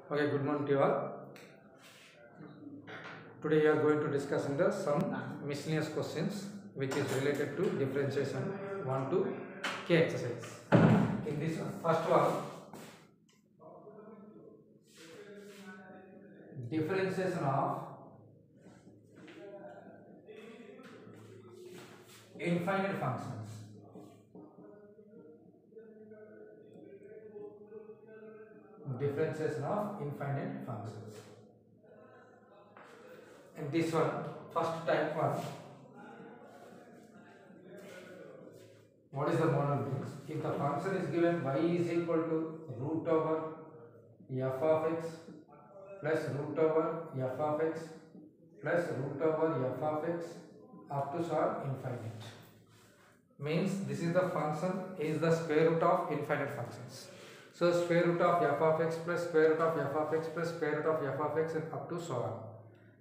Okay, good morning to you all. Today we are going to discuss in the some miscellaneous questions which is related to differentiation 1 to k exercise. In this first one, differentiation of infinite functions. Differentiation of infinite functions. In this one, first type one, what is the model means? If the function is given y is equal to root over f of x plus root over f of x plus root over f of x up to sort infinite. Means this is the function is the square root of infinite functions. So square root of f of x plus square root of f of x plus square root of f of x and up to so on.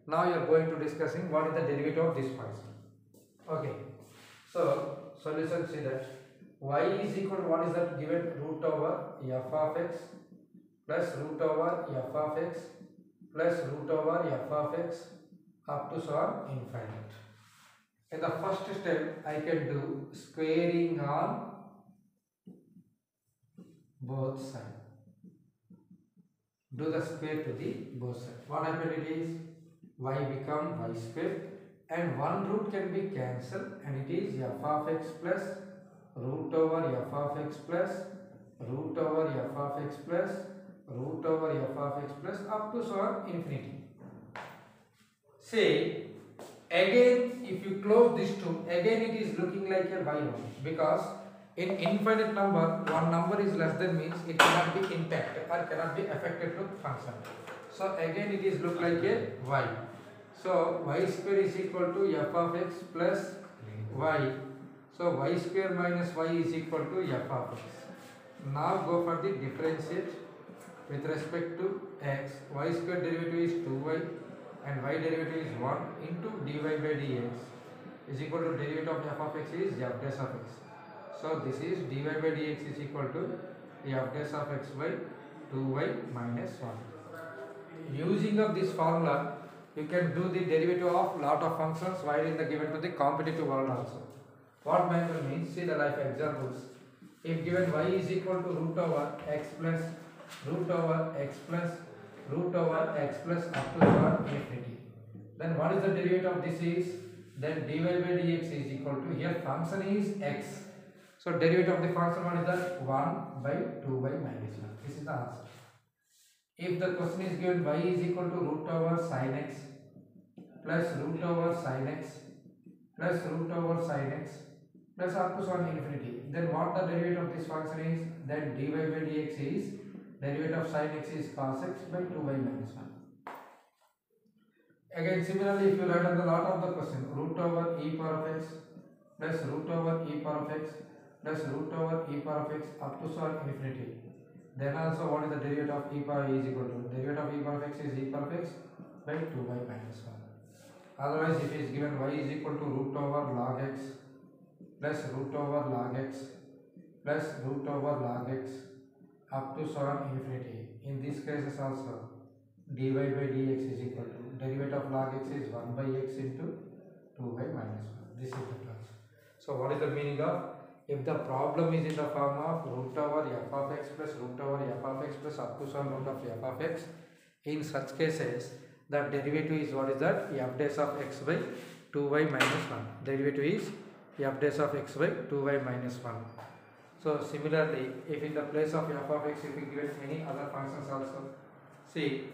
Now you are going to discussing what is the derivative of this function. Okay. So solution, see that y is equal to what is that given root over f of x plus root over f of x plus root over f of x up to so on infinite. In the first step, I can do squaring on both sides. Do the square to the both sides. What happened it is y become y square and one root can be cancelled and it is f of x plus root over f of x plus root over f of x plus root over f of x plus up to so on infinity. Say again, if you close this two, again it is looking like a y only, because in infinite number, one number is less than means it cannot be intact or cannot be affected to function. So again it is look like a y. So y square is equal to f of x plus y. So y square minus y is equal to f of x. Now go for the differentiate with respect to x. Y square derivative is 2y. And y derivative is 1 into dy by dx is equal to derivative of f of x is f dash of x. So this is dy by dx is equal to f dash of x by 2y minus 1. Using of this formula, you can do the derivative of lot of functions while in the given to the competitive world also. What manual means? See the life examples. If given y is equal to root over x plus root over x plus root over x plus up to infinity, then what is the derivative of this is, then dy by dx is equal to, here function is x, so derivative of the function what is that, 1 by 2y minus 1. This is the answer. If the question is given y is equal to root over sin x plus root over sin x plus root over sin x plus up to infinity, then what the derivative of this function is, then dy by dx is derivative of sin x is cos x by 2y minus 1. Again similarly, if you write on the lot of the question, root over e power of x plus root over e power of x plus root over e power of x up to infinity, then also what is the derivative of e power is equal to, derivative of e power of x is e power of x by 2y minus 1. Otherwise, if it is given y is equal to root over log x plus root over log x plus root over log x up to infinity. In these cases also, dy by dx is equal to derivative of log x is 1 by x into 2y minus 1. This is the class. So what is the meaning of, if the problem is in the form of root over f of x plus root over f of x plus up to root of f of x, in such cases the derivative is what is that, f dash of x by 2y minus 1. Derivative is f dash of x by 2y minus 1. So similarly, if in the place of f of x, if we given any other functions also, see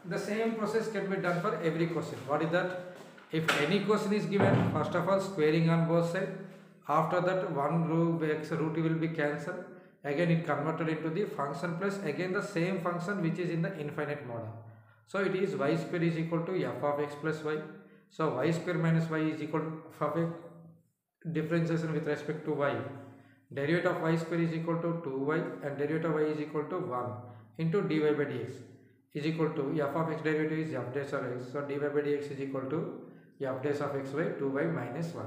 the same process can be done for every question. What is that? If any question is given, first of all squaring on both sides. After that, one root x root will be cancelled. Again it converted into the function plus again the same function which is in the infinite model. So it is y square is equal to f of x plus y. So y square minus y is equal to f of x. Differentiation with respect to y. Derivative of y square is equal to 2y and derivative of y is equal to 1 into dy by dx is equal to f of x derivative is f dash of x. So dy by dx is equal to f dash of x by 2y minus 1.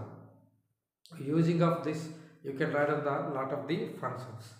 Using of this, you can write on the lot of the functions.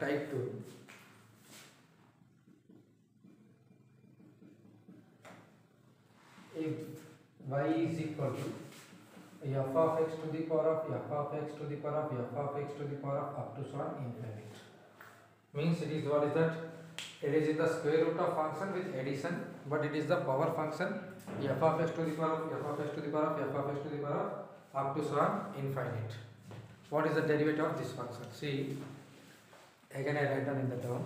type 2. If y is equal to f of x to the power of f of x to the power of f of x to the power of up to so on infinite, means it is, what is that? It is in the square root of function with addition, but it is the power function f of x to the power of f of x to the power of f of x to the power of up to so on infinite. What is the derivative of this function? See, again I write down in the term.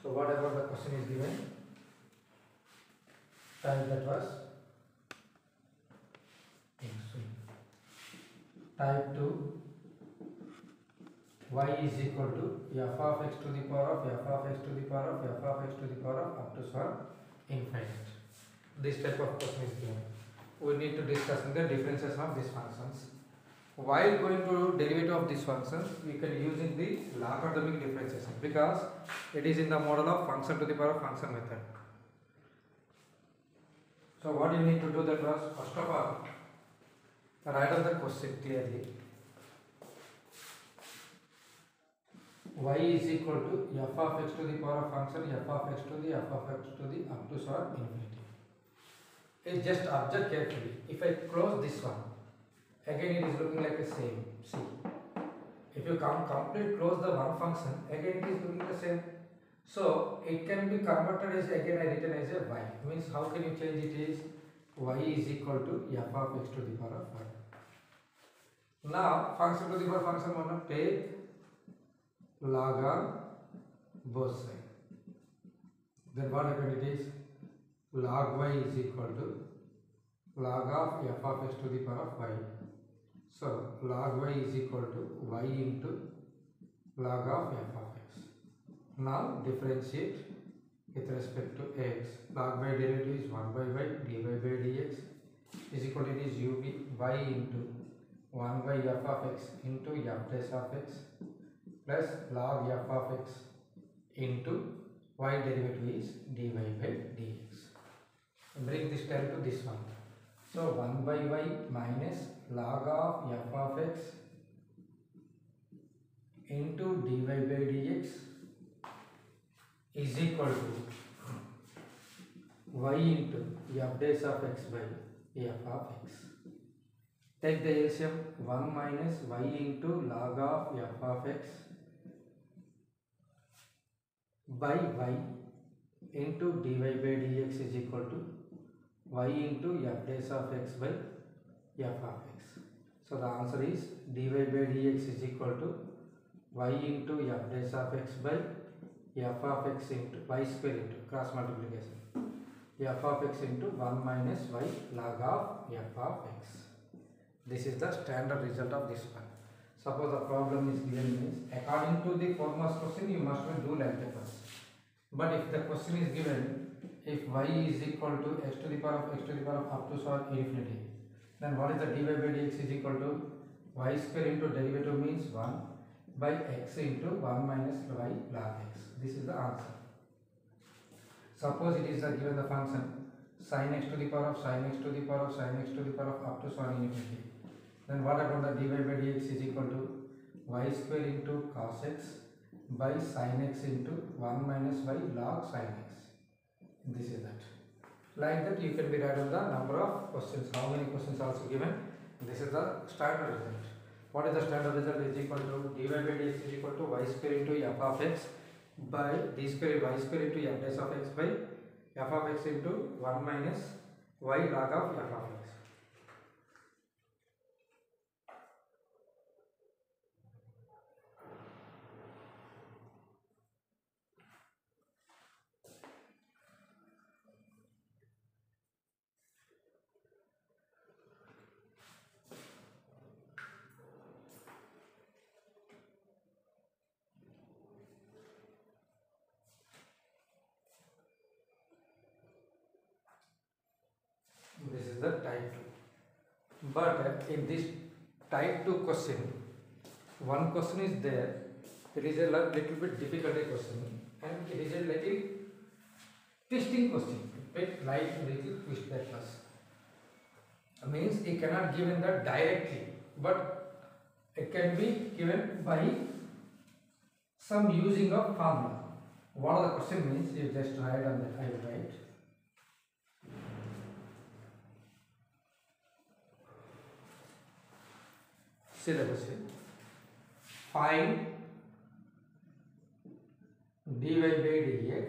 So whatever the question is given, type that was type 2 y is equal to f of x to the power of f of x to the power of f of x to the power of up to so on infinite. This type of question is given. We need to discuss the differences of these functions. While going to derivative of these functions, we can using the logarithmic differentiation because it is in the model of function to the power of function method. So what you need to do, that was, first of all, write down the question clearly. Y is equal to f of x to the power of function f of x to the f of x to the up to so on infinity. It just observe carefully. If I close this one, again it is looking like a same. See, if you complete close the one function, again it is looking the same. So it can be converted as, again I written as a y. Means how can you change it? Is y is equal to f of x to the power of y. Now function to the power function, one take log on both sides. Then what happened? It is log y is equal to log of f of x to the power of y. So log y is equal to y into log of f of x. Now differentiate with respect to x. Log y derivative is 1 by y dy by dx is equal to, it is ub y into 1 by f of x into f dash of x plus log f of x into y derivative is dy by dx. Bring this term to this one. So 1 by y minus log of f of x into dy by dx is equal to y into f dash of x by f of x. Take the LCM. 1 minus y into log of f of x by y into dy by dx is equal to y into f dash of x by f of x. So the answer is dy by dx is equal to y into f dash of x by f of x into y square into cross multiplication f of x into 1 minus y log of f of x. This is the standard result of this one. Suppose the problem is given, means according to the foremost question you must do like that first. But if the question is given, if y is equal to x to the power of x to the power of up to so on infinity, then what is the dy by dx is equal to y square into derivative means 1 by x into 1 minus y log x. This is the answer. Suppose it is given the function sin x to the power of sin x to the power of sin x to the power of up to so on infinity. Then what about the dy by dx is equal to y square into cos x by sin x into 1 minus y log sin x. This is that. Like that you can be write down the number of questions. How many questions also given? This is the standard result. What is the standard result? Is equal to dy by dx is equal to y square into f of x by d square y square into f dash of x by f of x into 1 minus y log of f of x. This is the type 2. But in this type 2 question, one question is there. It is a little bit difficult question, and it is a little twisting question. It like little twist that was. Means it cannot given that directly, but it can be given by some using of formula. What are the question means? You just write on that. I will write. See the question. Find dy by dx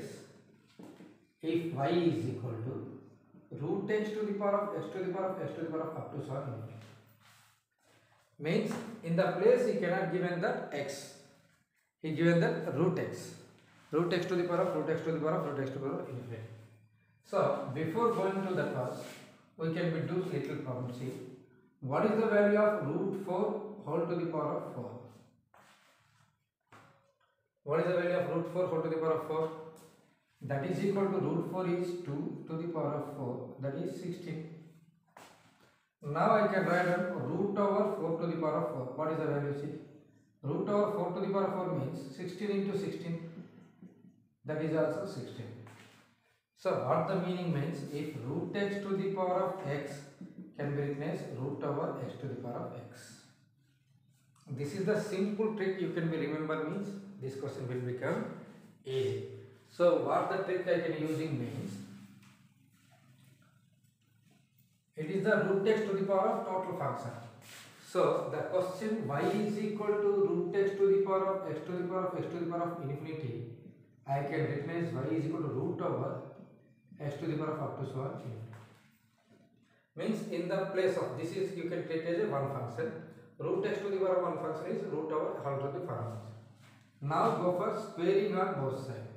if y is equal to root x to the power of x to the power of x to the power of up to so infinity. Means in the place he cannot given that x, he given that root x to the power of root x to the power of root x to the power of infinity. So before going to the first, we can do little problem. See, what is the value of root 4 whole to the power of 4? What is the value of root 4 whole to the power of 4? That is equal to root 4 is 2 to the power of 4, that is 16. Now I can write down root over 4 to the power of 4. What is the value? See, root over 4 to the power of 4 means 16 into 16, that is also 16. So what the meaning means, if root x to the power of x can be replaced root over x to the power of x. This is the simple trick you can be remember, means this question will become easy. So what the trick I can using means, it is the root x to the power of total function. So the question y is equal to root x to the power of x to the power of x to the power of infinity, I can replace y is equal to root over x to the power of up to so on infinity. Means in the place of this is you can take as a one function. Root x to the power of one function is root over whole to the power function. Now go for squaring on both sides.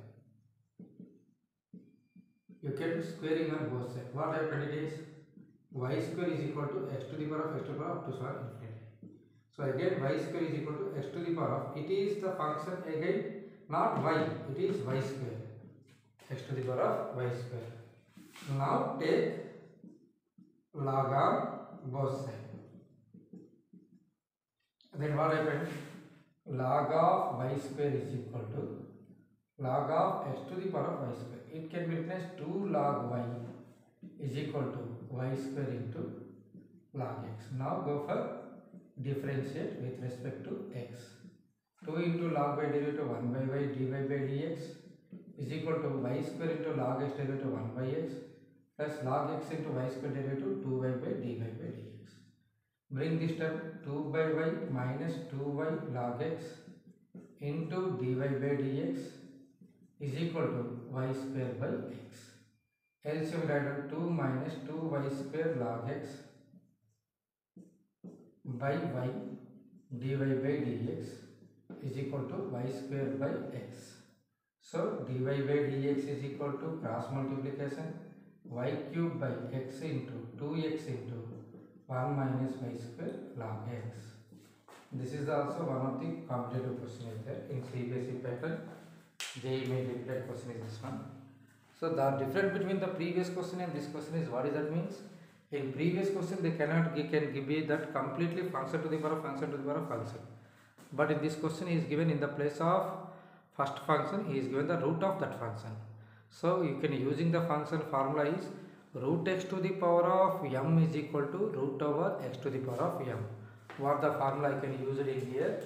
You can squaring on both sides. What happened it is y square is equal to x to the power of x to the power up to so on infinity. So again y square is equal to x to the power of, it is the function again not y, it is y square, x to the power of y square. Now take log on both sides. Then what happened? Log of y square is equal to log of x to the power of y square. It can be written as 2 log y is equal to y square into log x. Now go for differentiate with respect to x. 2 into log y derivative 1 by y dy by dx is equal to y square into log x derivative 1 by x plus log x into y square derivative 2y by dy by dx. Bring this term 2 by y minus 2y log x into dy by dx is equal to y square by x. LCM write 2 minus 2y square log x by y dy by dx is equal to y square by x. So dy by dx is equal to cross multiplication y cube by x into 2x into 1 minus y square log x. This is also one of the competitive question is there in CBSE pattern. JEE main repeated question is this one. So the difference between the previous question and this question is, what is that means? In previous question they can give that completely function to the power of function to the power of function. But in this question he is given in the place of first function, he is given the root of that function. So you can using the function formula is root x to the power of m is equal to root over x to the power of m. What the formula I can use it in here?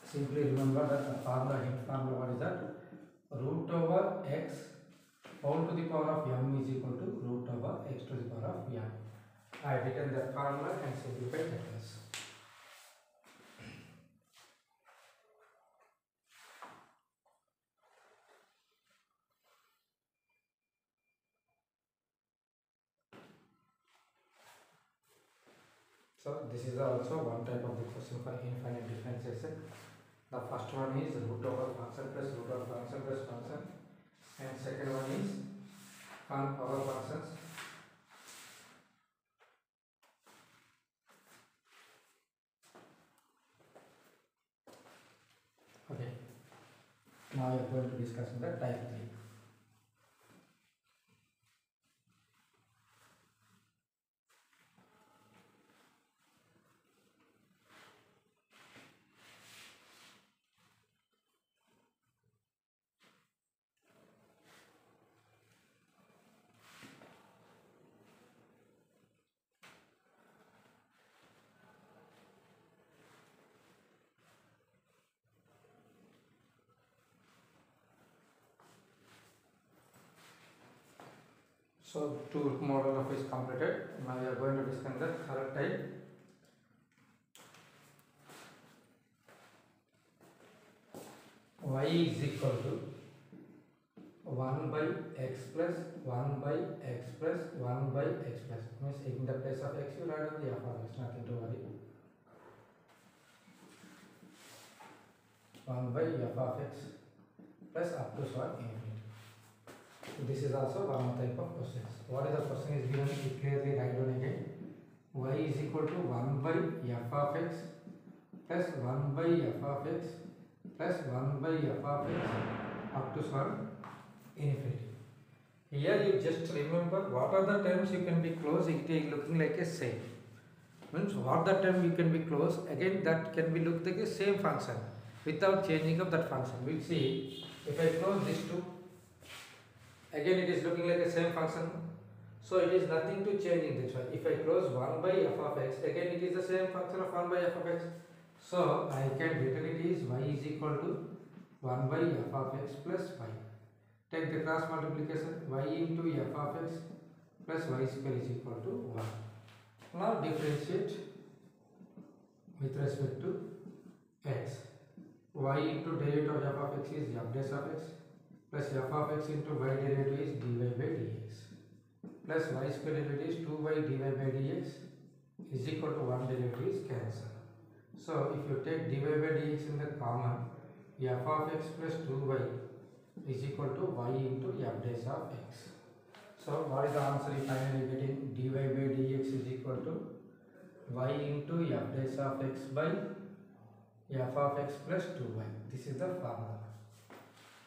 Simply remember that the formula, hint formula, what is that? Root over x whole to the power of m is equal to root over x to the power of m. I have written that formula and simplified that as. So this is also one type of the question for infinite differentiation. The first one is root over function plus root over function plus function, and second one is power functions. Okay. Now we are going to discuss the type 3. So two model of is completed. Now we are going to discuss the third type. Y is equal to 1 by x plus 1 by x plus 1 by x plus. Means in the place of x you write on the f of x, nothing to worry. 1 by f of x plus up to so infinity. This is also one more type of questions. What is the question is given? You clearly write down again. Y is equal to 1 by f of x plus 1 by f of x plus 1 by f of x up to so infinity. Here you just remember what are the terms you can be close. It is looking like a same. Means what the term you can be close. Again that can be looked like a same function without changing of that function. We'll see if I close these two. Again it is looking like a same function. So it is nothing to change in this one. If I close 1 by f of x, again it is the same function of 1 by f of x. So I can written it is y is equal to 1 by f of x plus y. Take the cross multiplication, y into f of x plus y square is equal to 1. Now differentiate with respect to x. Y into derivative of f of x is f dash of x plus f of x into y derivative is dy by dx plus y square derivative is 2y dy by dx is equal to 1 derivative is cancelled. So if you take dy by dx in the common, f of x plus 2y is equal to y into f dash of x. So what is the answer you finally getting? Dy by dx is equal to y into f dash of x by f of x plus 2y. This is the formula.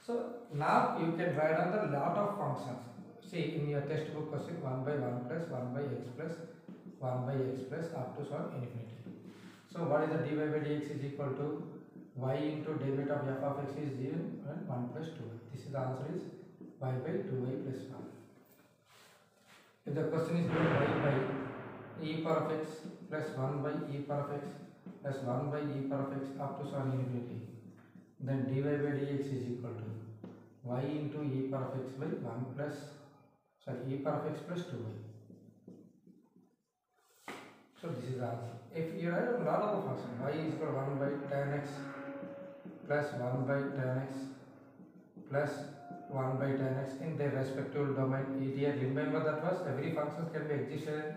So now you can write on the lot of functions. See in your textbook question 1 by 1 plus 1 by x plus 1 by x plus up to so infinity. So what is the dy by dx is equal to y into derivative of f of x is 0 and 1 plus 2y. This is the answer is y by 2y plus 1. If the question is given y by e power of x plus 1 by e power of x plus 1 by e power of x up to so infinity, then dy by dx is equal to y into e power of x by 1 plus e power of x plus 2y. So this is the answer. If you write a lot of function, y is equal to 1 by tan x plus 1 by tan x plus 1 by tan x in their respective domain. Here remember that was every function can be existed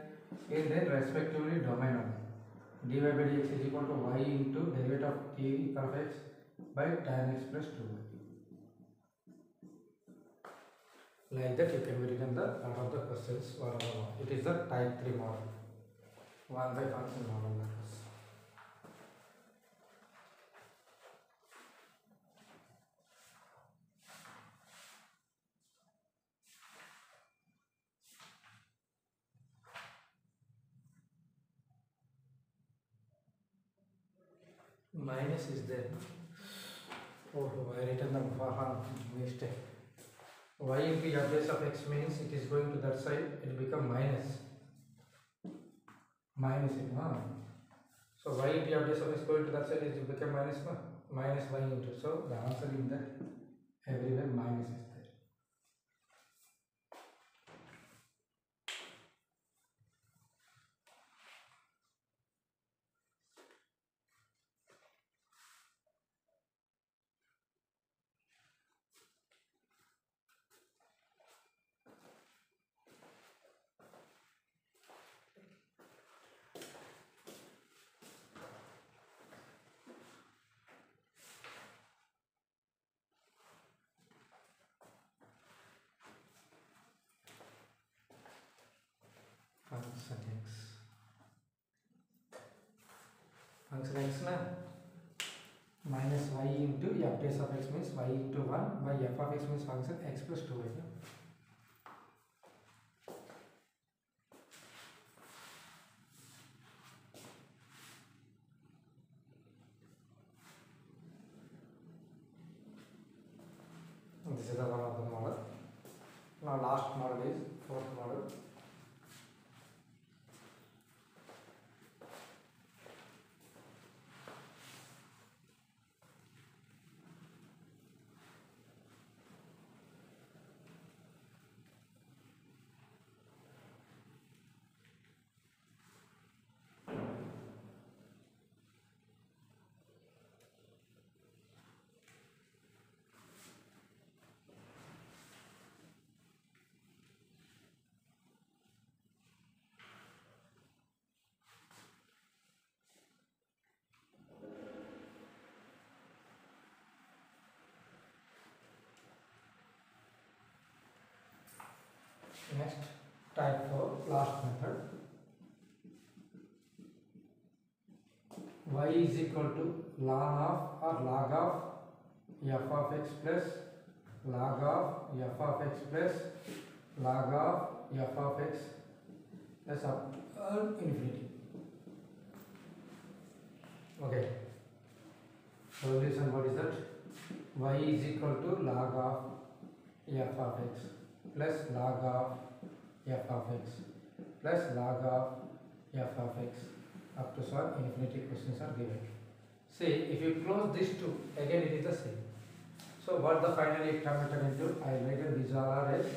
in their respectively domain only. Dy by dx is equal to y into derivative of e power of x by tan x plus 2y. Like that you can be written the part of the questions. It is the type 3 model. 1 by function model that is. Minus is there. Oh, I written the mistake. Y into f dash of x means it is going to that side, it become minus. Minus it, so y into f dash of x going to that side is become minus, minus y into. So the answer in that everywhere minus is there. Function x. Function x na minus y into f dash of x means y into 1 by f of x means function x plus 2y. This is the one of the model. Now last model is fourth model. Next, type 4, last method. Y is equal to ln of or log of f of x plus log of f of x plus log of f of x plus up infinity. Okay. Solution, what is that? Y is equal to log of f of x plus log of f of x plus log of f of x up to solve infinity questions are given. See, if you close these two, again it is the same. So what the finally converted into, I write these all are as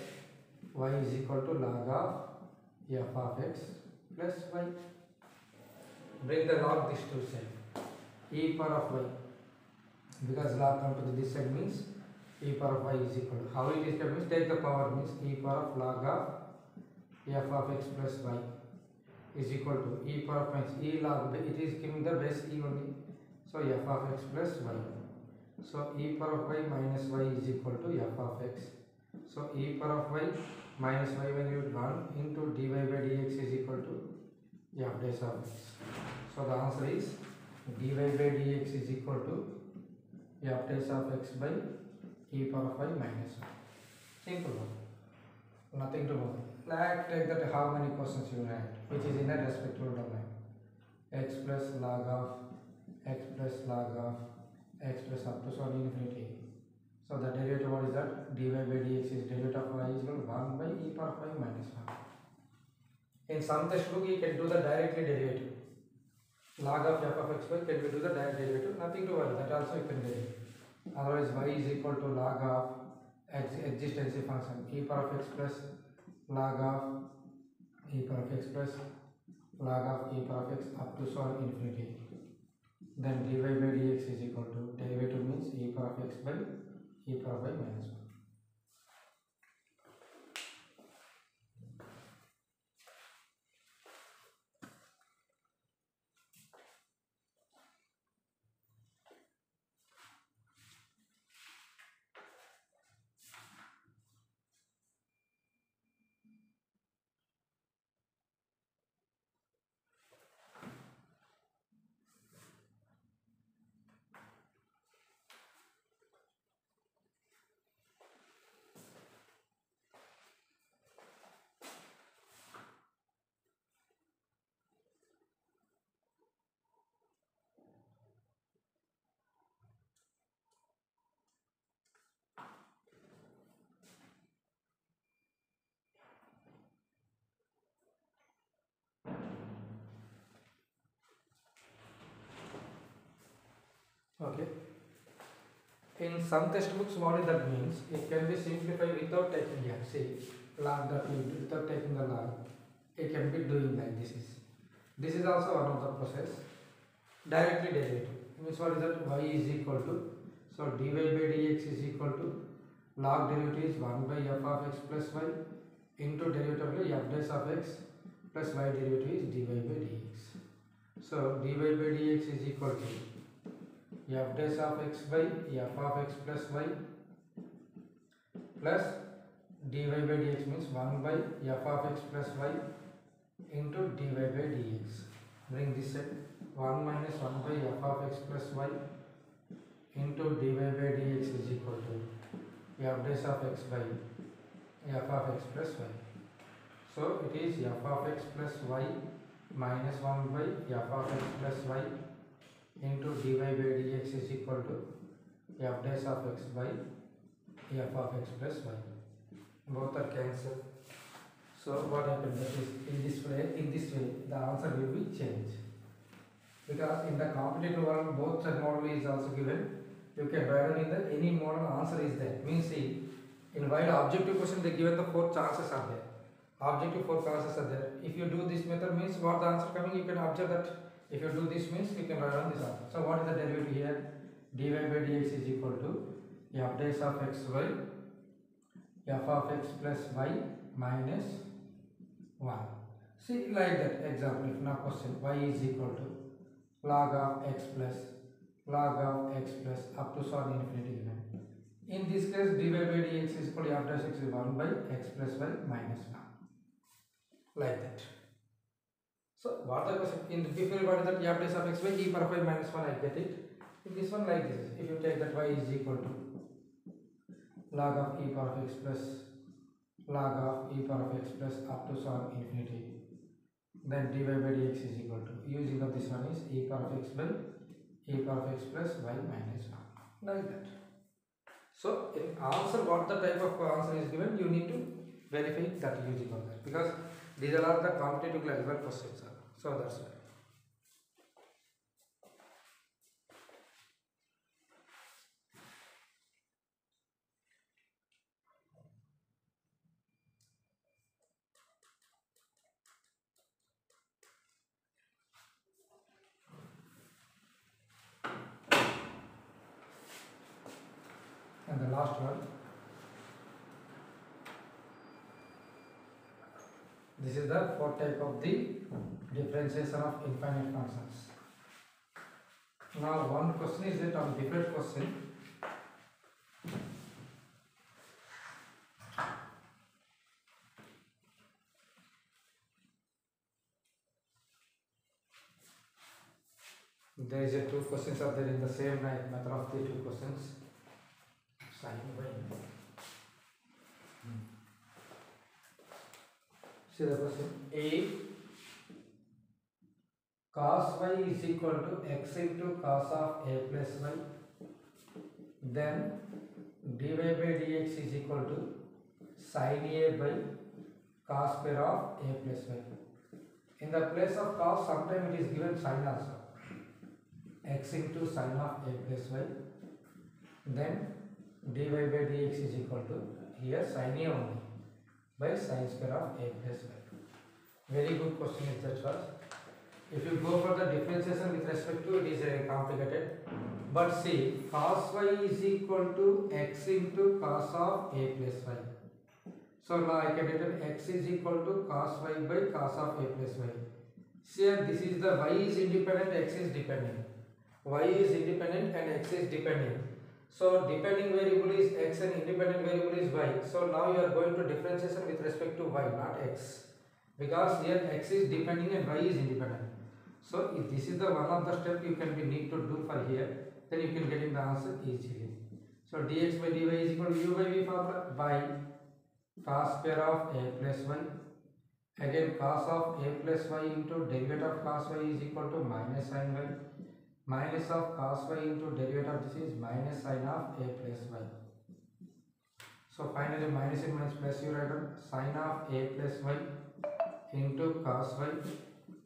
y is equal to log of f of x plus y. Bring the log these two same. E power of y, because log come to this side means e power of y is equal to, how it is kept means take the power means e power of log of f of x plus y is equal to e power of minus e log, it is giving the base e only, so f of x plus y. So e power of y minus y is equal to f of x. So e power of y minus y when you run into dy by dx is equal to f dash of x. So the answer is dy by dx is equal to f dash of x by e power of y minus y. Simple one. Nothing to bother. Like take that how many questions you write, which is in a respective domain. X plus log of x plus log of x plus up to solve infinity. So the derivative, what is that? Dy by dx is derivative of y is equal to 1 by e power of y minus 1. In some textbook you can do the directly derivative. Log of f of x y can we do the direct derivative? Nothing to worry, that also you can derive. Otherwise y is equal to log of existential function e power of x plus log of e power of x plus log of e power of x up to solve infinity. Then dy by dx is equal to derivative means e power of x by e power of y minus 1. Okay. In some textbooks, what that means, it can be simplified without taking here. See, log that without taking the log, it can be doing like this. This is also one of the process. Directly derivative means what is that? Y is equal to, so dy by dx is equal to log derivative is 1 by f of x plus y into derivative f dash of x plus y derivative is dy by dx. So dy by dx is equal to f dash of x by f of x plus y plus dy by dx means 1 by f of x plus y into dy by dx. Bring this set 1 minus 1 by f of x plus y into dy by dx is equal to f dash of x by f of x plus y. So it is f of x plus y minus 1 by f of x plus y into dy by dx is equal to f dash of x by f of x plus y. Both are cancelled. So what happens is in this way the answer will be changed. Because in the competitive world both side model is also given. You can write down in the any model answer is there. Means see, in while objective question they given the 4 chances are there. Objective 4 chances are there. If you do this method means what the answer coming, you can observe that. If you do this means you can write down this answer. So what is the derivative here? Dy by dx is equal to f dash of x by f of x plus y minus 1. See like that example, if now question y is equal to log of x plus log of x plus up to solve infinity given. In this case dy by dx is equal to f dash x is 1 by x plus y minus 1. like that. So what the question in before, what is the t of days of x by e power 5 minus 1, I get it. In this one like this, if you take that y is equal to log of e power of x plus log of e power of x plus up to some infinity, then dy by dx is equal to, using of this one is e power of x by e power of x plus y minus 1, like that. So in answer, what the type of answer is given, you need to verify that using of that, because these are all the competitive level questions. So that's why. And the last one, this is the fourth type of the differentiation of infinite functions. Now one question is that on different question, there is a two questions are there in the same method of the two questions. See the question, a cos y is equal to x into cos of a plus y, then dy by dx is equal to sin a by cos square of a plus y. In the place of cos, sometimes it is given sin also, x into sin of a plus y, then dy by dx is equal to, here sin a only, by sin square of a plus y. Very good question is that first. If you go for the differentiation with respect to, it is complicated. But see, cos y is equal to x into cos of a plus y. So now I can write x is equal to cos y by cos of a plus y. Here this is the y is independent, x is dependent. Y is independent and x is dependent. So depending variable is x and independent variable is y. So now you are going to differentiation with respect to y, not x. Because here x is depending and y is independent. So if this is the one of the step you can be need to do for here, then you can get in the answer easily. So dx by dy is equal to u by v formula by cos square of a plus y. Again cos of a plus y into derivative of cos y is equal to minus sin y. Minus of cos y into derivative of this is minus sin of a plus y. So finally minus and minus plus you write on sin of a plus y into cos y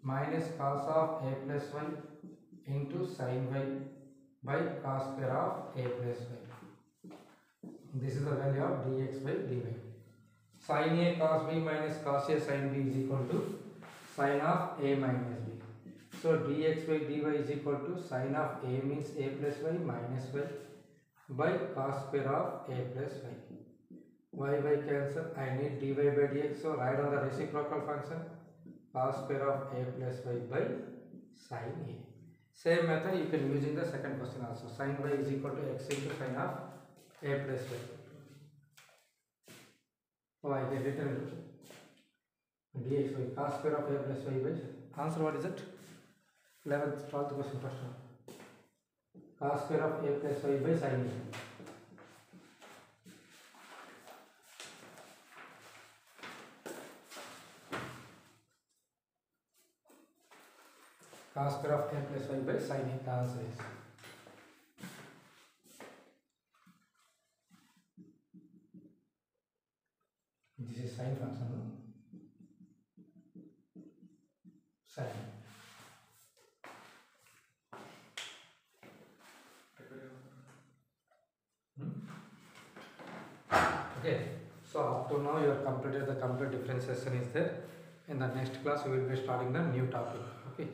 minus cos of a plus y into sin y by cos square of a plus y. This is the value of dx by dy. Sin a cos b minus cos a sin b is equal to sin of a minus b. So dx by dy is equal to sin of a means a plus y minus y by cos square of a plus y. Y by cancel, I need dy by dx, so write on the reciprocal function cos square of a plus y by sin a. Same method you can use in the second question also. Sin y is equal to x into sin of a plus y. Oh, I get written dx by cos square of a plus y by, answer what is it? 11th, 12th question first one. Cos square of a plus y by sin a. Cos square of a plus y by sin a, the answer is. This is sin function, no? Sin. Okay, so up to now you have completed the complete differentiation is there. In the next class we will be starting the new topic. Okay.